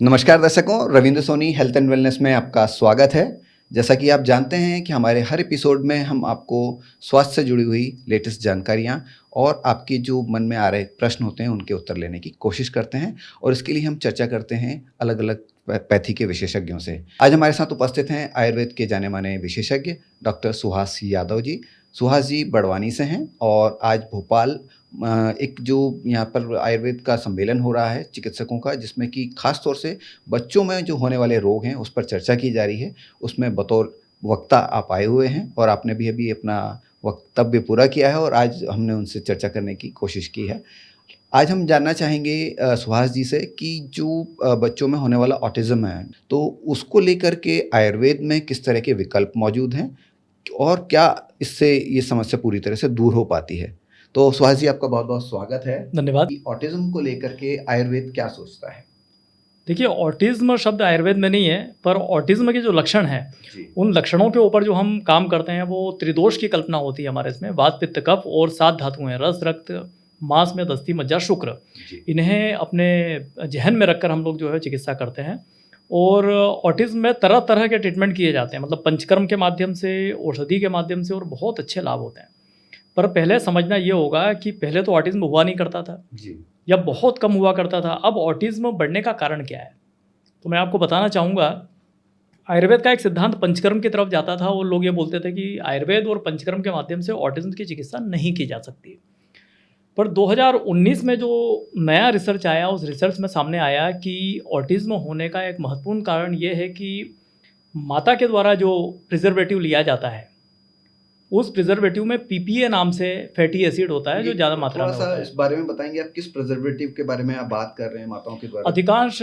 नमस्कार दर्शकों, Ravindra Soni health and wellness में आपका स्वागत है। जैसा कि आप जानते हैं कि हमारे हर एपिसोड में हम आपको स्वास्थ्य से जुड़ी हुई लेटेस्ट जानकारियां और आपके जो मन में आ रहे प्रश्न होते हैं उनके उत्तर लेने की कोशिश करते हैं और इसके लिए हम चर्चा करते हैं अलग अलग पैथी के विशेषज्ञों से। आज हमारे साथ उपस्थित हैं आयुर्वेद के जाने माने विशेषज्ञ डॉक्टर सुहास यादव जी। सुहास जी बड़वानी से हैं और आज भोपाल एक जो यहाँ पर आयुर्वेद का सम्मेलन हो रहा है चिकित्सकों का, जिसमें कि खास तौर से बच्चों में जो होने वाले रोग हैं उस पर चर्चा की जा रही है। उसमें बतौर वक्ता आप आए हुए हैं और आपने भी अभी अपना वक्तव्य पूरा किया है और आज हमने उनसे चर्चा करने की कोशिश की है। आज हम जानना चाहेंगे सुहास जी से कि जो बच्चों में होने वाला ऑटिज़्म है तो उसको लेकर के आयुर्वेद में किस तरह के विकल्प मौजूद हैं और क्या इससे ये समस्या पूरी तरह से दूर हो पाती है। तो सुहास जी, आपका बहुत बहुत स्वागत है। धन्यवाद। ऑटिज्म को लेकर के आयुर्वेद क्या सोचता है? देखिए, ऑटिज्म शब्द आयुर्वेद में नहीं है, पर ऑटिज्म के जो लक्षण हैं उन लक्षणों के ऊपर जो हम काम करते हैं वो त्रिदोष की कल्पना होती है हमारे इसमें। वात पित्त कफ और 7 धातुएं रस रक्त मांस में दस्ती मज्जा शुक्र, इन्हें अपने जहन में रखकर हम लोग जो है चिकित्सा करते हैं। और ऑटिज्म में तरह तरह के ट्रीटमेंट किए जाते हैं, मतलब पंचकर्म के माध्यम से, औषधि के माध्यम से, और बहुत अच्छे लाभ होते हैं। पर पहले समझना ये होगा कि पहले तो ऑटिज्म हुआ नहीं करता था या बहुत कम हुआ करता था। अब ऑटिज्म बढ़ने का कारण क्या है, तो मैं आपको बताना चाहूँगा। आयुर्वेद का एक सिद्धांत पंचकर्म की तरफ जाता था और लोग ये बोलते थे कि आयुर्वेद और पंचकर्म के माध्यम से ऑटिज्म की चिकित्सा नहीं की जा सकती। पर 2019 में जो नया रिसर्च आया, उस रिसर्च में सामने आया कि ऑटिज्म होने का एक महत्वपूर्ण कारण ये है कि माता के द्वारा जो प्रिजर्वेटिव लिया जाता है उस प्रिजर्वेटिव में पीपीए नाम से फैटी एसिड होता है जो ज़्यादा मात्रा में होता है। इस बारे में बताएंगे आप, किस प्रिजर्वेटिव के बारे में आप बात कर रहे हैं माताओं के द्वारा? अधिकांश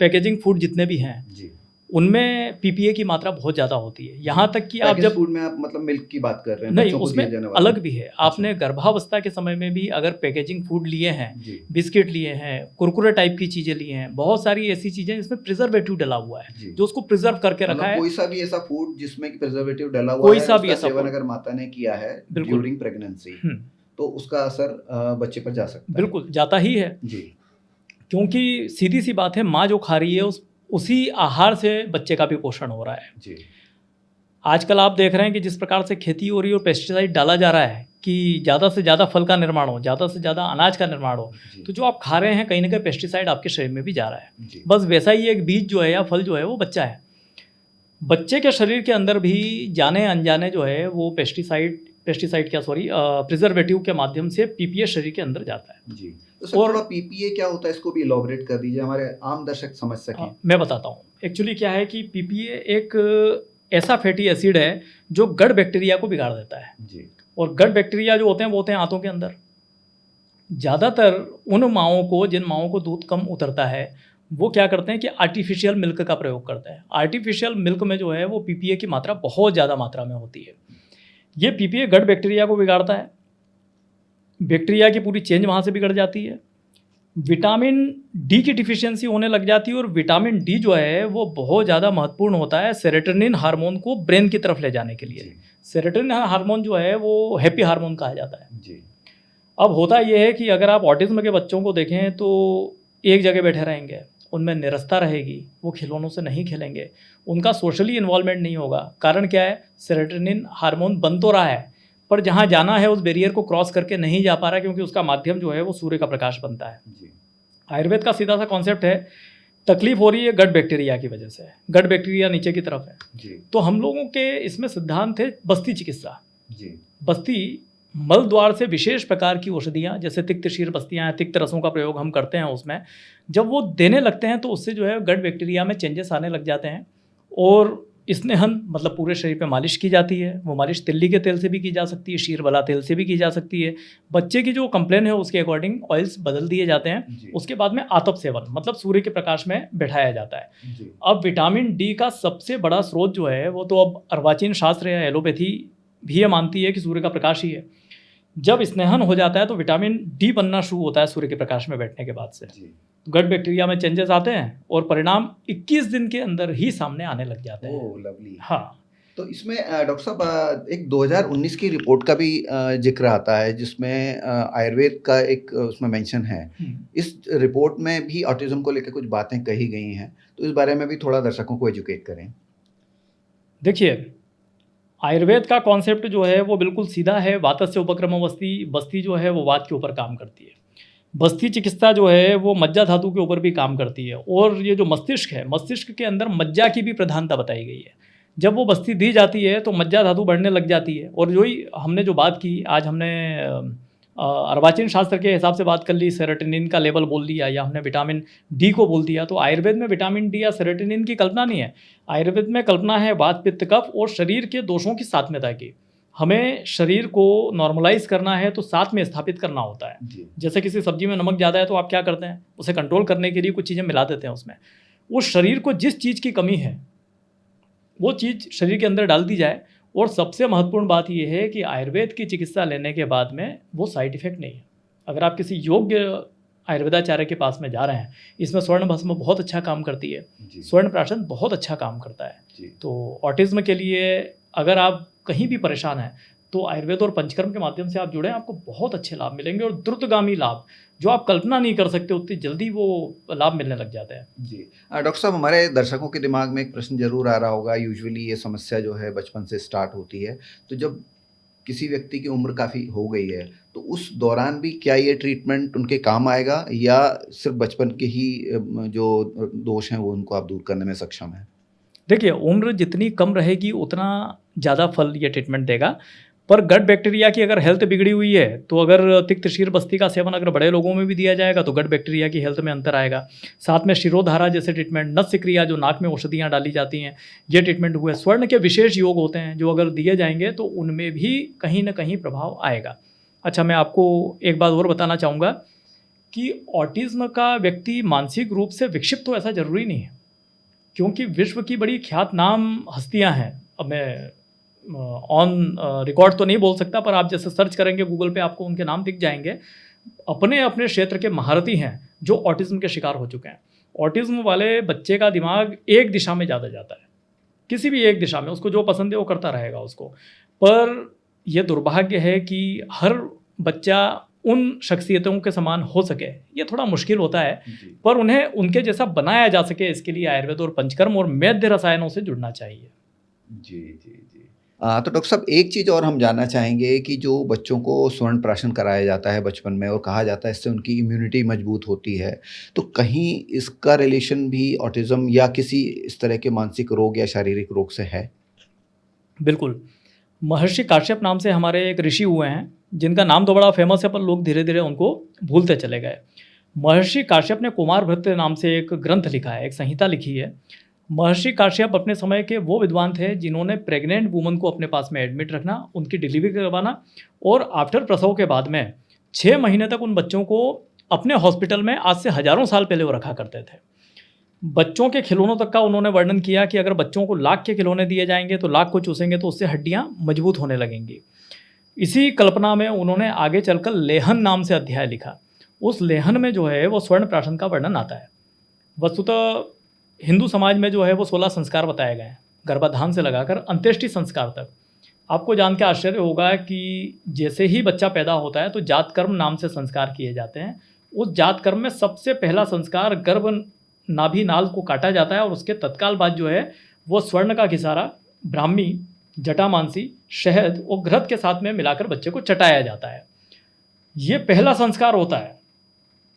पैकेजिंग फूड जितने भी हैं जी, उनमें पीपीए की मात्रा बहुत ज़्यादा होती है। यहाँ तक कि आप जब फूड में आप मतलब मिल्क की बात कर रहे हैं? नहीं, उसमें अलग भी है। आपने गर्भावस्था के समय में भी अगर पैकेजिंग फूड लिए हैं, बिस्किट लिए हैं, कुरकुरे टाइप की चीज़ें लिए हैं, बहुत सारी ऐसी चीज़ें जिसमें प्रिजर्वेटिव डला हुआ है जो उसको प्रिजर्व करके रखा है। कोई सा भी ऐसा फूड जिसमें प्रिजर्वेटिव डला हुआ है, कोई सा भी ऐसा सेवन अगर माता ने किया है ड्यूरिंग प्रेगनेंसी तो उसका असर बच्चे पर जा सकता है। बिल्कुल जाता ही है जी, क्योंकि सीधी सी बात है, माँ जो खा रही है उसी आहार से बच्चे का भी पोषण हो रहा है जी। आजकल आप देख रहे हैं कि जिस प्रकार से खेती हो रही है और पेस्टिसाइड डाला जा रहा है कि ज़्यादा से ज़्यादा फल का निर्माण हो, ज़्यादा से ज़्यादा अनाज का निर्माण हो, तो जो आप खा रहे हैं कहीं ना कहीं पेस्टिसाइड आपके शरीर में भी जा रहा है। बस वैसा ही एक बीज जो है या फल जो है वो बच्चा है। बच्चे के शरीर के अंदर भी जाने अनजाने जो है वो प्रिजर्वेटिव के माध्यम से पीपीए शरीर के अंदर जाता है जी। तो और पीपीए क्या होता है, इसको भी इलॉबरेट कर दीजिए, हमारे आम दर्शक समझ सकें। मैं बताता हूँ। एक्चुअली क्या है कि पीपीए एक ऐसा फैटी एसिड है जो गट बैक्टीरिया को बिगाड़ देता है जी। और गट बैक्टीरिया जो होते हैं वो होते हैं आंतों के अंदर। ज़्यादातर उन माओं को, जिन माओं को दूध कम उतरता है, वो क्या करते हैं कि आर्टिफिशियल मिल्क का प्रयोग करते हैं। आर्टिफिशियल मिल्क में जो है वो पीपीए की मात्रा बहुत ज़्यादा मात्रा में होती है। ये पीपीए गट बैक्टीरिया को बिगाड़ता है, बैक्टीरिया की पूरी चेंज वहाँ से बिगड़ जाती है। विटामिन डी की डिफिशियंसी होने लग जाती है और विटामिन डी जो है वो बहुत ज़्यादा महत्वपूर्ण होता है सेरोटोनिन हार्मोन को ब्रेन की तरफ ले जाने के लिए। सेरोटोनिन हार्मोन जो है वो हैप्पी हार्मोन कहा जाता है जी। अब होता ये है कि अगर आप ऑटिज्म के बच्चों को देखें तो एक जगह बैठे रहेंगे, उनमें निरस्ता रहेगी, वो खिलौनों से नहीं खेलेंगे, उनका सोशली इन्वॉल्वमेंट नहीं होगा। कारण क्या है, सेरोटोनिन हार्मोन बन तो रहा है पर जहाँ जाना है उस बैरियर को क्रॉस करके नहीं जा पा रहा, क्योंकि उसका माध्यम जो है वो सूर्य का प्रकाश बनता है जी। आयुर्वेद का सीधा सा कॉन्सेप्ट है, तकलीफ हो रही है गट बैक्टीरिया की वजह से, गट बैक्टीरिया नीचे की तरफ है जी। तो हम लोगों के इसमें सिद्धांत है बस्ती चिकित्सा जी। बस्ती मल द्वार से विशेष प्रकार की औषधियाँ, जैसे तिक्त शीर बस्तियाँ, तिक्त रसों का प्रयोग हम करते हैं। उसमें जब वो देने लगते हैं तो उससे जो है गट बैक्टीरिया में चेंजेस आने लग जाते हैं और स्नेहन मतलब पूरे शरीर पे मालिश की जाती है। वो मालिश तिल्ली के तेल से भी की जा सकती है, शीरबला तेल से भी की जा सकती है। बच्चे की जो कंप्लेन है उसके अकॉर्डिंग ऑयल्स बदल दिए जाते हैं। उसके बाद में आतप सेवन मतलब सूर्य के प्रकाश में बैठाया जाता है। अब विटामिन डी का सबसे बड़ा स्रोत जो है वो तो अब अर्वाचीन शास्त्र या एलोपैथी भी ये मानती है कि सूर्य का प्रकाश ही है। जब स्नेहन हो जाता है तो विटामिन डी बनना शुरू होता है सूर्य के प्रकाश में बैठने के बाद से। गट बैक्टीरिया में चेंजेस आते हैं और परिणाम 21 दिन के अंदर ही सामने आने लग जाते हैं। लवली। हाँ, तो इसमें डॉक्टर साहब एक 2019 की रिपोर्ट का भी जिक्र आता है जिसमें आयुर्वेद का एक उसमें मेंशन है। इस रिपोर्ट में भी ऑटिज्म को लेकर कुछ बातें कही गई हैं, तो इस बारे में भी थोड़ा दर्शकों को एजुकेट करें। देखिए, आयुर्वेद का कॉन्सेप्ट जो है वो बिल्कुल सीधा है। वातस्य उपक्रम बस्ती, बस्ती जो है वो वात के ऊपर काम करती है। बस्ती चिकित्सा जो है वो मज्जा धातु के ऊपर भी काम करती है। और ये जो मस्तिष्क है, मस्तिष्क के अंदर मज्जा की भी प्रधानता बताई गई है। जब वो बस्ती दी जाती है तो मज्जा धातु बढ़ने लग जाती है। और जो ही हमने जो बात की, आज हमने अर्वाचीन शास्त्र के हिसाब से बात कर ली, सेरोटोनिन का लेवल बोल दिया, या हमने विटामिन डी को बोल दिया। तो आयुर्वेद में विटामिन डी या सेरोटोनिन की कल्पना नहीं है। आयुर्वेद में कल्पना है वात पित्त कफ और शरीर के दोषों की सात्म्यता की। हमें शरीर को नॉर्मलाइज करना है तो साथ में स्थापित करना होता है। जैसे किसी सब्जी में नमक ज़्यादा है तो आप क्या करते हैं, उसे कंट्रोल करने के लिए कुछ चीज़ें मिला देते हैं उसमें। उस शरीर को जिस चीज़ की कमी है वो चीज़ शरीर के अंदर डाल दी जाए। और सबसे महत्वपूर्ण बात यह है कि आयुर्वेद की चिकित्सा लेने के बाद में वो साइड इफ़ेक्ट नहीं है। अगर आप किसी योग्य आयुर्वेदाचार्य के पास में जा रहे हैं, इसमें स्वर्ण भस्म बहुत अच्छा काम करती है, स्वर्ण प्राशन बहुत अच्छा काम करता है। तो ऑटिज्म के लिए अगर आप कहीं भी परेशान हैं तो आयुर्वेद और पंचकर्म के माध्यम से आप जुड़ें, आपको बहुत अच्छे लाभ मिलेंगे। और द्रुतगामी लाभ जो आप कल्पना नहीं कर सकते, उतनी जल्दी वो लाभ मिलने लग जाते हैं। जी डॉक्टर साहब, हमारे दर्शकों के दिमाग में एक प्रश्न जरूर आ रहा होगा। यूजुअली ये समस्या जो है बचपन से स्टार्ट होती है, तो जब किसी व्यक्ति की उम्र काफ़ी हो गई है तो उस दौरान भी क्या ये ट्रीटमेंट उनके काम आएगा, या सिर्फ बचपन के ही जो दोष हैं वो उनको आप दूर करने में सक्षम हैं? देखिए, उम्र जितनी कम रहेगी उतना ज़्यादा फल ये ट्रीटमेंट देगा। पर गट बैक्टीरिया की अगर हेल्थ बिगड़ी हुई है तो अगर तिक्त क्षीर बस्ती का सेवन अगर बड़े लोगों में भी दिया जाएगा तो गट बैक्टीरिया की हेल्थ में अंतर आएगा। साथ में शिरोधारा जैसे ट्रीटमेंट, नस्य क्रिया जो नाक में औषधियाँ डाली जाती हैं, ये ट्रीटमेंट हुए। स्वर्ण के विशेष योग होते हैं जो अगर दिए जाएंगे तो उनमें भी कहीं ना कहीं प्रभाव आएगा। अच्छा, मैं आपको एक बात और बताना चाहूँगा कि ऑटिज्म का व्यक्ति मानसिक रूप से विक्षिप्त हो ऐसा ज़रूरी नहीं है, क्योंकि विश्व की बड़ी ख्यात नाम हस्तियाँ हैं। अब मैं ऑन रिकॉर्ड तो नहीं बोल सकता, पर आप जैसे सर्च करेंगे गूगल पे आपको उनके नाम दिख जाएंगे। अपने अपने क्षेत्र के महारथी हैं जो ऑटिज्म के शिकार हो चुके हैं। ऑटिज्म वाले बच्चे का दिमाग एक दिशा में ज़्यादा जाता है, किसी भी एक दिशा में, उसको जो पसंद है वो करता रहेगा उसको। पर यह दुर्भाग्य है कि हर बच्चा उन शख्सियतों के समान हो सके, ये थोड़ा मुश्किल होता है। पर उन्हें उनके जैसा बनाया जा सके, इसके लिए आयुर्वेद और पंचकर्म और वैद्य रसायनों से जुड़ना चाहिए। जी जी जी। तो डॉक्टर साहब, एक चीज़ और हम जानना चाहेंगे कि जो बच्चों को स्वर्ण प्राशन कराया जाता है बचपन में और कहा जाता है इससे उनकी इम्यूनिटी मजबूत होती है, तो कहीं इसका रिलेशन भी ऑटिज्म या किसी इस तरह के मानसिक रोग या शारीरिक रोग से है? बिल्कुल। महर्षि काश्यप नाम से हमारे एक ऋषि हुए हैं जिनका नाम तो बड़ा फेमस है, पर लोग धीरे धीरे उनको भूलते चले गए। महर्षि काश्यप ने कुमार भृत्य नाम से एक ग्रंथ लिखा है, एक संहिता लिखी है। महर्षि काश्यप अपने समय के वो विद्वान थे जिन्होंने प्रेग्नेंट वुमन को अपने पास में एडमिट रखना, उनकी डिलीवरी करवाना और आफ्टर प्रसव के बाद में 6 महीने तक उन बच्चों को अपने हॉस्पिटल में, आज से हजारों साल पहले वो रखा करते थे। बच्चों के खिलौनों तक का उन्होंने वर्णन किया कि अगर बच्चों को लाख के खिलौने दिए जाएंगे तो लाख को चूसेंगे तो उससे हड्डियाँ मजबूत होने लगेंगी। इसी कल्पना में उन्होंने आगे चलकर लेहन नाम से अध्याय लिखा। उस लेहन में जो है वो स्वर्ण प्राशन का वर्णन आता है। वस्तुतः हिंदू समाज में जो है वो 16 संस्कार बताए गए हैं, गर्भाधान से लगाकर अंत्येष्टि संस्कार तक। आपको जान के आश्चर्य होगा कि जैसे ही बच्चा पैदा होता है तो जात कर्म नाम से संस्कार किए जाते हैं। उस जात कर्म में सबसे पहला संस्कार गर्भ नाभि नाल को काटा जाता है और उसके तत्काल बाद जो है वो स्वर्ण का घिसारा, ब्राह्मी, जटामांसी, शहद और घृत के साथ में मिलाकर बच्चे को जाता है। ये पहला संस्कार होता है।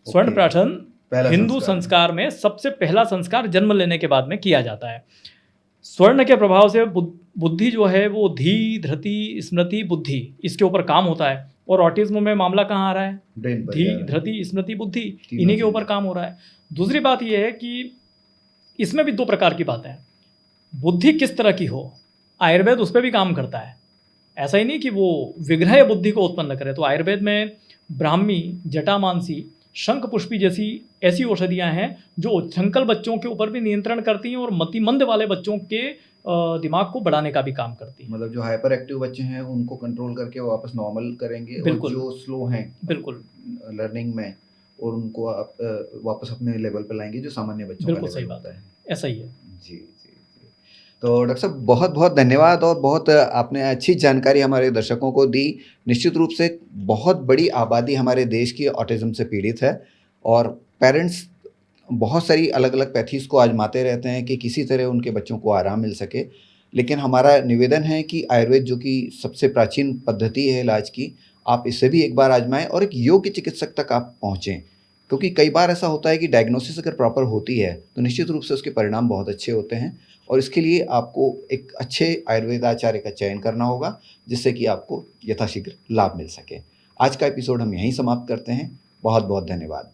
स्वर्ण प्राशन हिंदू संस्कार में सबसे पहला संस्कार जन्म लेने के बाद में किया जाता है। स्वर्ण के प्रभाव से बुद्धि जो है वो धी, धृति, स्मृति, बुद्धि, इसके ऊपर काम होता है। और ऑटिज्म में मामला कहाँ आ रहा है? धी, धृति, स्मृति, बुद्धि, इन्हीं के ऊपर काम हो रहा है। दूसरी बात यह है कि इसमें भी 2 प्रकार की बातें हैं। बुद्धि किस तरह की हो, आयुर्वेद उस पर भी काम करता है। ऐसा ही नहीं कि वो विग्रह बुद्धि को उत्पन्न करे। तो आयुर्वेद में ब्राह्मी, जटामांसी, शंख पुष्पी जैसी ऐसी औषधियाँ हैं जो उच्छृंखल बच्चों के ऊपर भी नियंत्रण करती हैं और मतिमंद वाले बच्चों के दिमाग को बढ़ाने का भी काम करती है। मतलब जो हाइपर एक्टिव बच्चे हैं उनको कंट्रोल करके वो वापस नॉर्मल करेंगे, और जो स्लो हैं बिल्कुल लर्निंग में, और उनको आप वापस अपने लेवल पे लाएंगे जो सामान्य बच्चों का लेवल होता है। ऐसा ही है। जी जी जी। तो डॉक्टर साहब बहुत बहुत धन्यवाद और बहुत आपने अच्छी जानकारी हमारे दर्शकों को दी। निश्चित रूप से बहुत बड़ी आबादी हमारे देश की ऑटिज़म से पीड़ित है और पेरेंट्स बहुत सारी अलग अलग पैथीज़ को आजमाते रहते हैं कि किसी तरह उनके बच्चों को आराम मिल सके। लेकिन हमारा निवेदन है कि आयुर्वेद जो कि सबसे प्राचीन पद्धति है इलाज की, आप इसे भी एक बार आजमाएं और एक योग्य चिकित्सक तक आप पहुँचें, क्योंकि कई बार ऐसा होता है कि डायग्नोसिस अगर प्रॉपर होती है तो निश्चित रूप से उसके परिणाम बहुत अच्छे होते हैं और इसके लिए आपको एक अच्छे आयुर्वेदाचार्य का चयन करना होगा जिससे कि आपको यथाशीघ्र लाभ मिल सके। आज का एपिसोड हम यहीं समाप्त करते हैं। बहुत बहुत धन्यवाद।